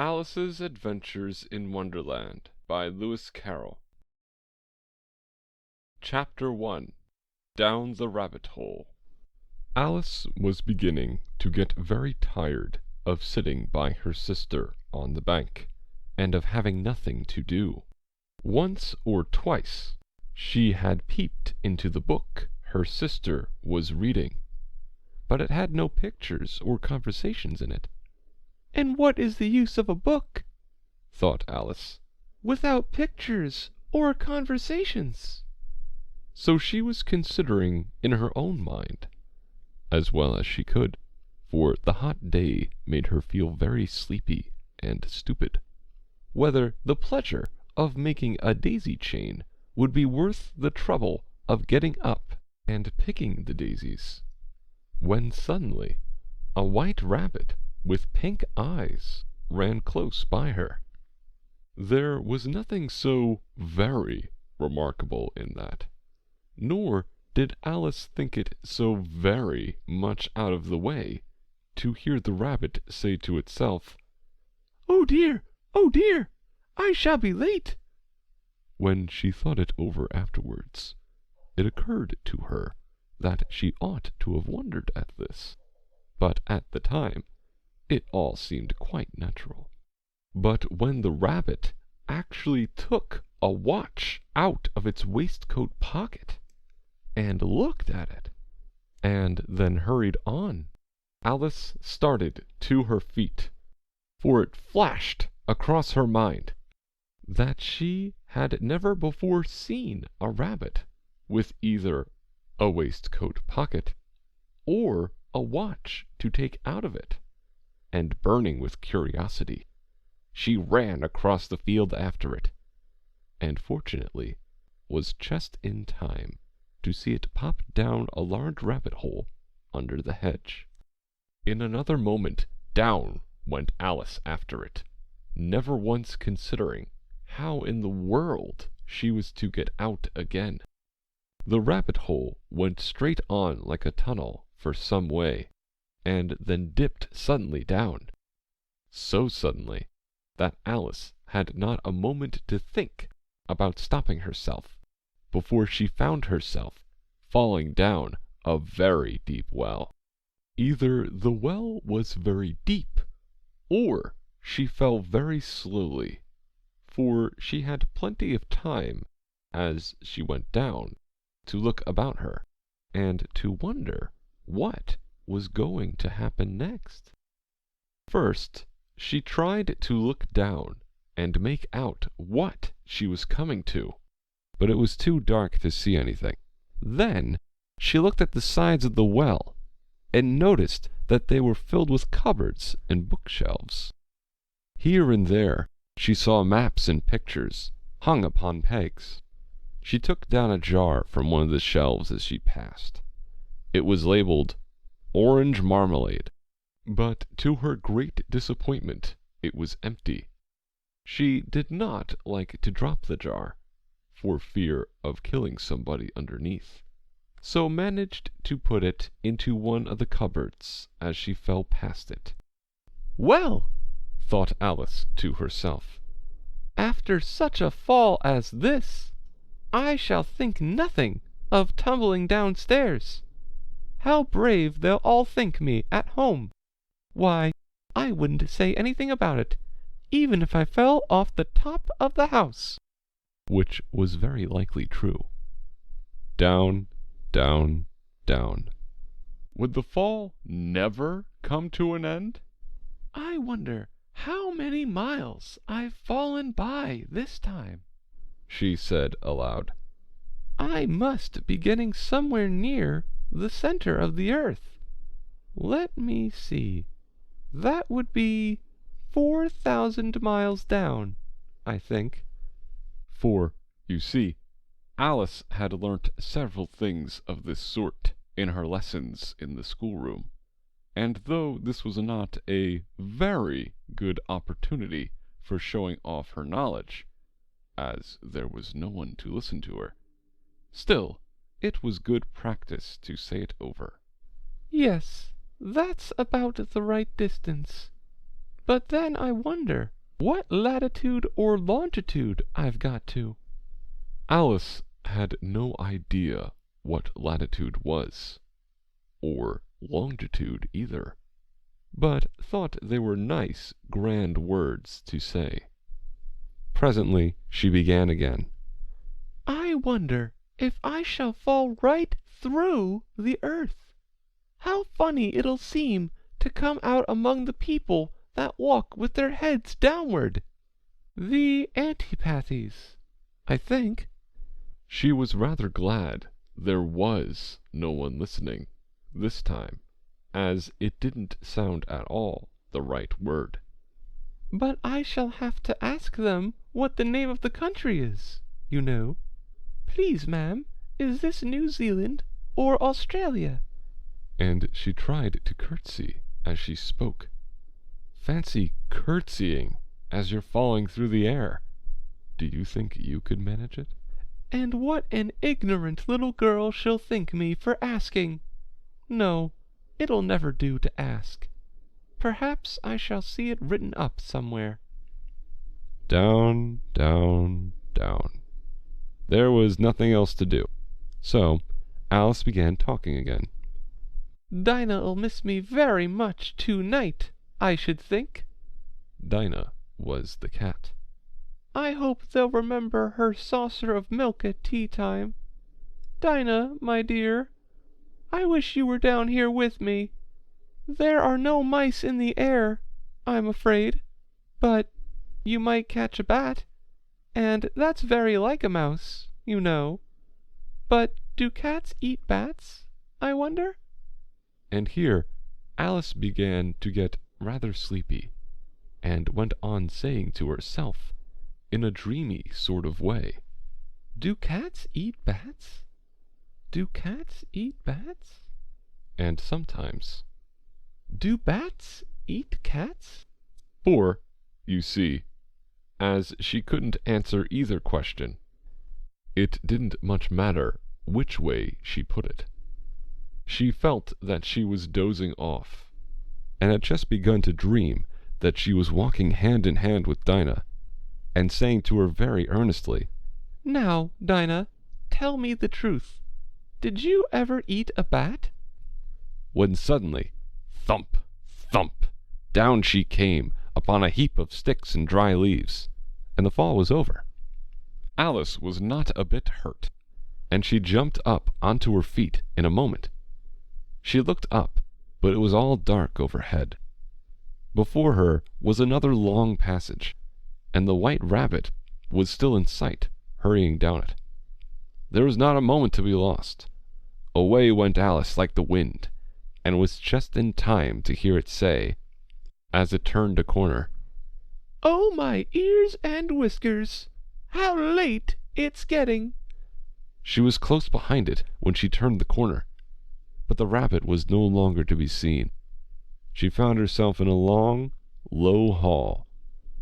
Alice's Adventures in Wonderland by Lewis Carroll. Chapter 1. Down the Rabbit Hole. Alice was beginning to get very tired of sitting by her sister on the bank, and of having nothing to do. Once or twice she had peeped into the book her sister was reading, but it had no pictures or conversations in it. "And what is the use of a book," thought Alice, "without pictures or conversations?" So she was considering in her own mind, as well as she could, for the hot day made her feel very sleepy and stupid, whether the pleasure of making a daisy chain would be worth the trouble of getting up and picking the daisies, when suddenly a white rabbit with pink eyes ran close by her. There was nothing so very remarkable in that, nor did Alice think it so very much out of the way to hear the rabbit say to itself, "Oh dear, oh dear, I shall be late." When she thought it over afterwards, it occurred to her that she ought to have wondered at this, but at the time it all seemed quite natural. But when the rabbit actually took a watch out of its waistcoat pocket and looked at it, and then hurried on, Alice started to her feet, for it flashed across her mind that she had never before seen a rabbit with either a waistcoat pocket or a watch to take out of it, and burning with curiosity, she ran across the field after it, and fortunately was just in time to see it pop down a large rabbit hole under the hedge. In another moment down went Alice after it, never once considering how in the world she was to get out again. The rabbit hole went straight on like a tunnel for some way, and then dipped suddenly down, so suddenly that Alice had not a moment to think about stopping herself before she found herself falling down a very deep well. Either the well was very deep, or she fell very slowly, for she had plenty of time, as she went down, to look about her, and to wonder what was going to happen next. First, she tried to look down and make out what she was coming to, but it was too dark to see anything. Then she looked at the sides of the well, and noticed that they were filled with cupboards and bookshelves. Here and there she saw maps and pictures hung upon pegs. She took down a jar from one of the shelves as she passed. It was labeled Orange Marmalade, but to her great disappointment it was empty. She did not like to drop the jar, for fear of killing somebody underneath, so managed to put it into one of the cupboards as she fell past it. "Well," thought Alice to herself, "after such a fall as this, I shall think nothing of tumbling downstairs. How brave they'll all think me at home! Why, I wouldn't say anything about it, even if I fell off the top of the house." Which was very likely true. Down, down, down. Would the fall never come to an end? "I wonder how many miles I've fallen by this time," she said aloud. "I must be getting somewhere near the center of the earth. Let me see. That would be 4,000 miles down, I think." For, you see, Alice had learnt several things of this sort in her lessons in the schoolroom, and though this was not a very good opportunity for showing off her knowledge, as there was no one to listen to her, still it was good practice to say it over. "Yes, that's about the right distance. But then I wonder what latitude or longitude I've got to. Alice had no idea what latitude was, or longitude either, but thought they were nice, grand words to say. Presently she began again. I wonder if I shall fall right through the earth. How funny it'll seem to come out among the people that walk with their heads downward. The antipathies, I think. She was rather glad there was no one listening this time, as it didn't sound at all the right word. But I shall have to ask them what the name of the country is, you know. Please, ma'am, is this New Zealand or Australia? And she tried to curtsy as she spoke. Fancy curtsying as you're falling through the air. Do you think you could manage it? And what an ignorant little girl she'll think me for asking. No, it'll never do to ask. Perhaps I shall see it written up somewhere. Down, down, down. There was nothing else to do, so Alice began talking again. Dinah'll miss me very much to-night, I should think. Dinah was the cat. I hope they'll remember her saucer of milk at tea-time. Dinah, my dear, I wish you were down here with me. There are no mice in the air, I'm afraid, but you might catch a bat, and that's very like a mouse, you know. But do cats eat bats, I wonder? And here Alice began to get rather sleepy, and went on saying to herself, in a dreamy sort of way, Do cats eat bats? Do cats eat bats? And sometimes, Do bats eat cats? For, you see, as she couldn't answer either question, it didn't much matter which way she put it. She felt that she was dozing off, and had just begun to dream that she was walking hand in hand with Dinah, and saying to her very earnestly, Now, Dinah, tell me the truth. Did you ever eat a bat? When suddenly, thump, thump, down she came upon a heap of sticks and dry leaves, and the fall was over. Alice was not a bit hurt, and she jumped up onto her feet in a moment. She looked up, but it was all dark overhead. Before her was another long passage, and the white rabbit was still in sight, hurrying down it. There was not a moment to be lost. Away went Alice like the wind, and was just in time to hear it say, as it turned a corner, Oh, my ears and whiskers! How late it's getting! She was close behind it when she turned the corner, but the rabbit was no longer to be seen. She found herself in a long, low hall,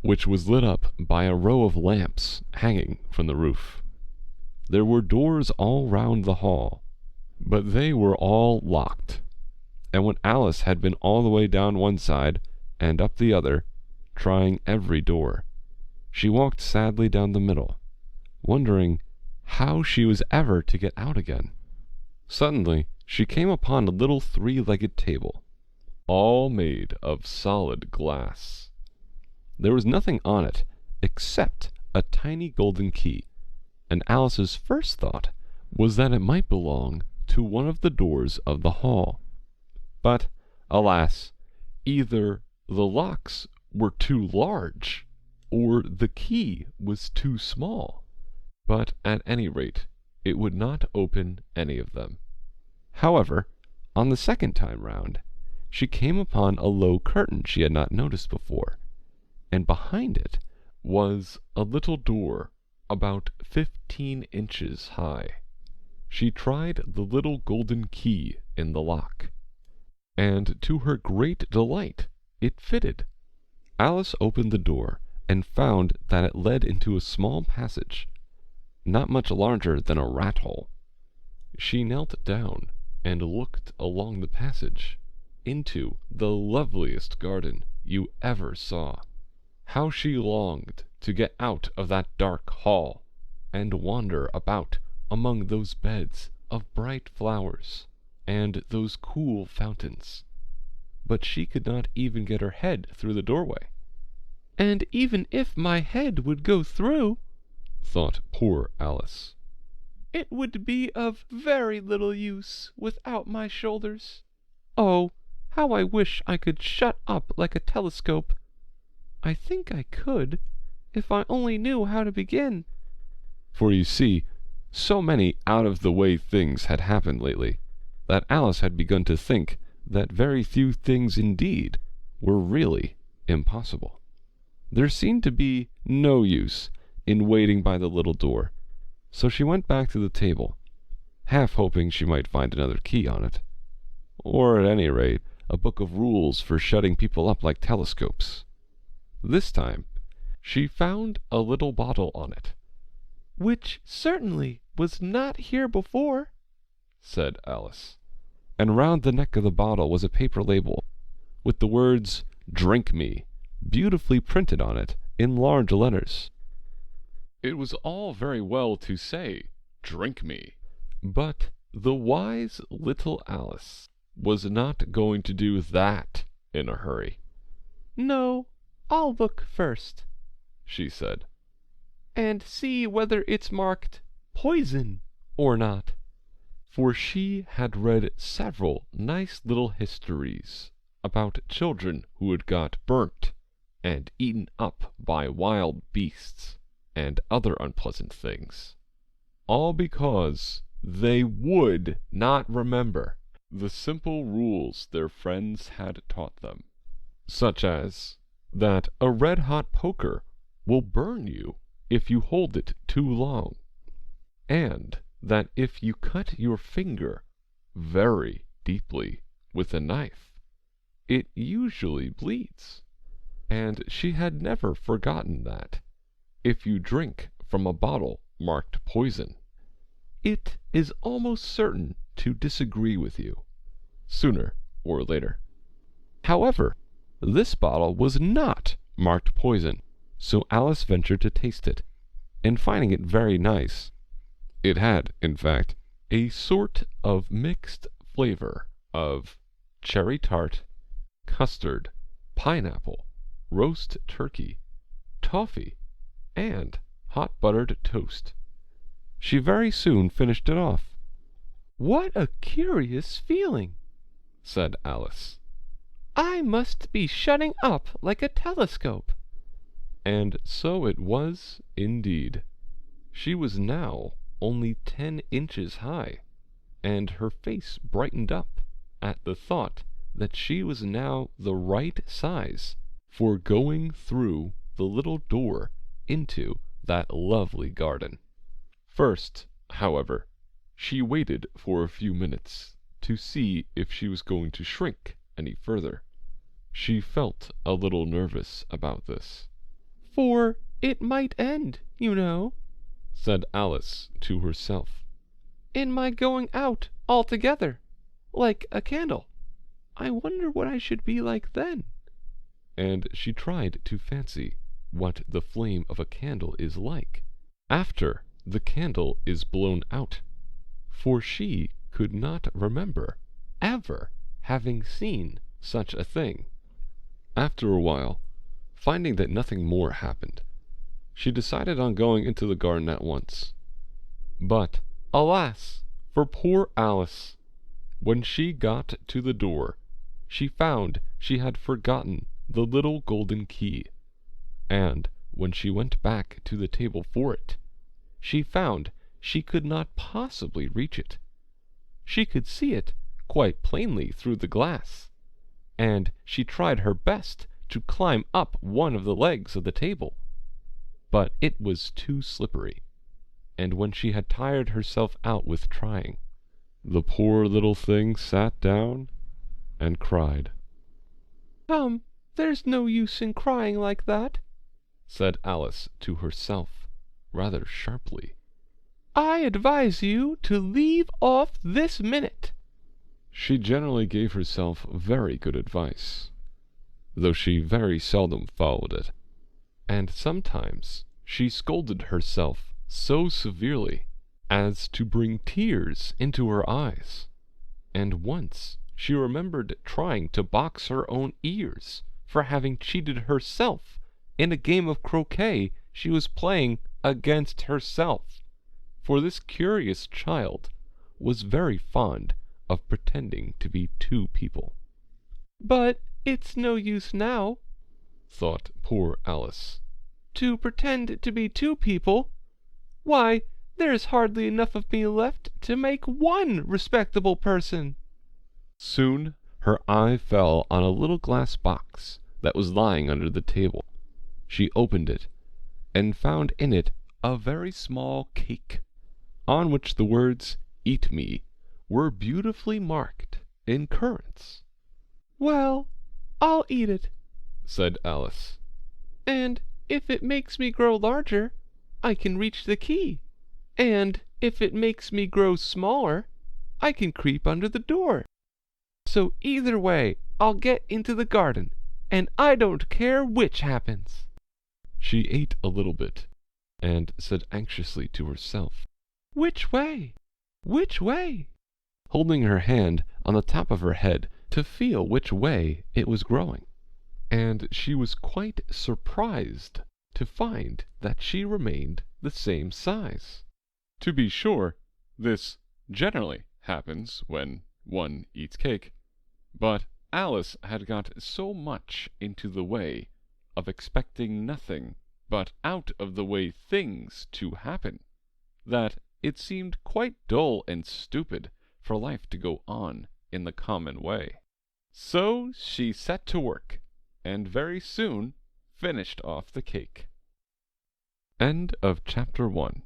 which was lit up by a row of lamps hanging from the roof. There were doors all round the hall, but they were all locked, and when Alice had been all the way down one side and up the other, trying every door, she walked sadly down the middle, wondering how she was ever to get out again. Suddenly she came upon a little three-legged table, all made of solid glass. There was nothing on it except a tiny golden key, and Alice's first thought was that it might belong to one of the doors of the hall. But, alas, either the locks were too large, or the key was too small. But at any rate, it would not open any of them. However, on the second time round, she came upon a low curtain she had not noticed before, and behind it was a little door about 15 inches high. She tried the little golden key in the lock, and to her great delight it fitted. Alice opened the door and found that it led into a small passage, not much larger than a rat hole. She knelt down and looked along the passage into the loveliest garden you ever saw. How she longed to get out of that dark hall and wander about among those beds of bright flowers and those cool fountains. But she could not even get her head through the doorway. And even if my head would go through, thought poor Alice, it would be of very little use without my shoulders. Oh, how I wish I could shut up like a telescope. I think I could, if I only knew how to begin. For you see, so many out-of-the-way things had happened lately, that Alice had begun to think that very few things indeed were really impossible. There seemed to be no use in waiting by the little door, so she went back to the table, half hoping she might find another key on it, or at any rate a book of rules for shutting people up like telescopes. This time she found a little bottle on it. "Which certainly was not here before," said Alice, and round the neck of the bottle was a paper label with the words "Drink Me" beautifully printed on it in large letters. It was all very well to say "Drink me," but the wise little Alice was not going to do that in a hurry. "No, I'll look first," she said, "and see whether it's marked poison or not." For she had read several nice little histories about children who had got burnt and eaten up by wild beasts and other unpleasant things, all because they would not remember the simple rules their friends had taught them, such as that a red-hot poker will burn you if you hold it too long, and that if you cut your finger very deeply with a knife, it usually bleeds. And she had never forgotten that, if you drink from a bottle marked poison, it is almost certain to disagree with you, sooner or later. However, this bottle was not marked poison, so Alice ventured to taste it, and finding it very nice, it had, in fact, a sort of mixed flavor of cherry tart, custard, pineapple, roast turkey, toffee, and hot buttered toast. She very soon finished it off. "What a curious feeling," said Alice. "I must be shutting up like a telescope." And so it was indeed. She was now only 10 inches high, and her face brightened up at the thought that she was now the right size for going through the little door into that lovely garden. First, however, she waited for a few minutes to see if she was going to shrink any further. She felt a little nervous about this. "For it might end, you know," said Alice to herself, "in my going out altogether, like a candle. I wonder what I should be like then." and she tried to fancy what the flame of a candle is like after the candle is blown out, for she could not remember ever having seen such a thing. After a while, finding that nothing more happened, she decided on going into the garden at once. But, alas, for poor Alice! When she got to the door, she found she had forgotten the little golden key, and when she went back to the table for it, she found she could not possibly reach it. She could see it quite plainly through the glass, and she tried her best to climb up one of the legs of the table, but it was too slippery, and when she had tired herself out with trying, the poor little thing sat down and cried. "Come, there's no use in crying like that," said Alice to herself, rather sharply. "I advise you to leave off this minute." She generally gave herself very good advice. though she very seldom followed it. And sometimes she scolded herself so severely as to bring tears into her eyes. And once she remembered trying to box her own ears for having cheated herself in a game of croquet she was playing against herself, for this curious child was very fond of pretending to be two people. "But it's no use now," thought poor Alice, "to pretend to be two people. Why, there's hardly enough of me left to make one respectable person." Soon her eye fell on a little glass box that was lying under the table. She opened it, and found in it a very small cake, on which the words "Eat me" were beautifully marked in currants. "Well, I'll eat it," said Alice. "and if it makes me grow larger, I can reach the key, and if it makes me grow smaller, I can creep under the door. So either way I'll get into the garden, and I don't care which happens." She ate a little bit, and said anxiously to herself, "Which way? Which way?" holding her hand on the top of her head to feel which way it was growing. And she was quite surprised to find that she remained the same size. To be sure, this generally happens when one eats cake, but Alice had got so much into the way of expecting nothing but out of the way things to happen, that it seemed quite dull and stupid for life to go on in the common way. So she set to work, and very soon finished off the cake. End of chapter 1.